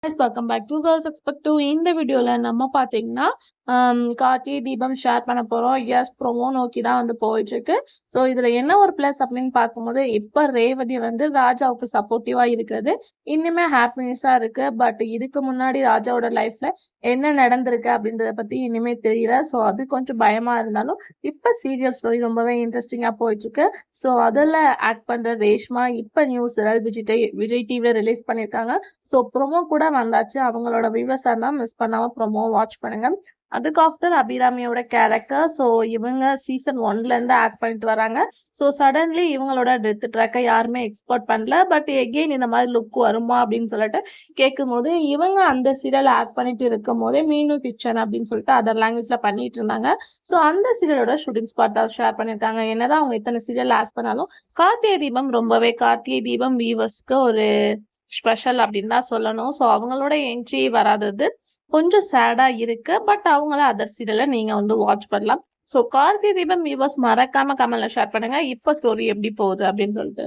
Welcome back to girls expect to. இந்த வீடியோல நம்ம பாத்தீங்கன்னா கார்த்தி தீபம் ஷேர் பண்ண போறோம். எஸ், ப்ரோமோ நோக்கி தான் வந்து போயிட்டு இருக்கு. ஸோ இதுல என்ன ஒரு பிளஸ் அப்படின்னு பார்க்கும்போது, இப்ப ரேவதி வந்து ராஜாவுக்கு சப்போர்ட்டிவா இருக்கிறது இன்னுமே ஹாப்பினஸா இருக்கு. பட் இதுக்கு முன்னாடி ராஜாவோட லைஃப்ல என்ன நடந்திருக்கு அப்படின்றத பத்தி இனிமே தெரியல. ஸோ அது கொஞ்சம் பயமா இருந்தாலும் இப்ப சீரியல் ஸ்டோரி ரொம்பவே இன்ட்ரெஸ்டிங்கா போயிட்டு இருக்கு. ஸோ அதில் ஆக்ட் பண்ற ரேஷ்மா இப்ப நியூஸ் விஜய் டிவில ரிலீஸ் பண்ணியிருக்காங்க. ஸோ ப்ரோமோ கூட வந்தாச்சு. அவங்களோட வியூவர்ஸா இருந்தா மிஸ் பண்ணாம ப்ரோமோ வாட்ச் பண்ணுங்க. அதுக்கு ஆஃப்டர் அபிராமியோட கேரக்டர். ஸோ இவங்க சீசன் 1ல இருந்து ஆக்ட் பண்ணிட்டு வராங்க. ஸோ சடன்லி இவங்களோட டெத் ட்ராக்கை யாருமே எக்ஸ்போர்ட் பண்ணல. பட் எகெயின் இந்த மாதிரி லுக் வருமா அப்படின்னு சொல்லிட்டு கேட்கும் போது, இவங்க அந்த சீரியல் ஆக்ட் பண்ணிட்டு இருக்கும் போதே மீனு கிச்சன் அப்படின்னு சொல்லிட்டு அதர் லாங்குவேஜ்ல பண்ணிட்டு இருந்தாங்க. ஸோ அந்த சீரியலோட ஷூட்டிங் ஸ்பாட் ஷேர் பண்ணியிருக்காங்க. என்னதான் அவங்க இத்தனை சீரியல் ஆக்ட் பண்ணாலும் கார்த்திகை தீபம் ரொம்பவே கார்த்திகை தீபம் வியூவர்ஸ்க்கு ஒரு ஸ்பெஷல் அப்படின்னு தான் சொல்லணும். ஸோ அவங்களோட என்ட்ரி வராதது கொஞ்சம் சேடா இருக்கு. பட் அவங்கள அதர் சீரியலை நீங்க வந்து வாட்ச் பண்ணலாம். ஸோ கார்த்திகை தீபம் வியூவர்ஸ் மறக்காம கமெண்ட்ல ஷேர் பண்ணுங்க இப்ப ஸ்டோரி எப்படி போகுது அப்படின்னு சொல்லிட்டு.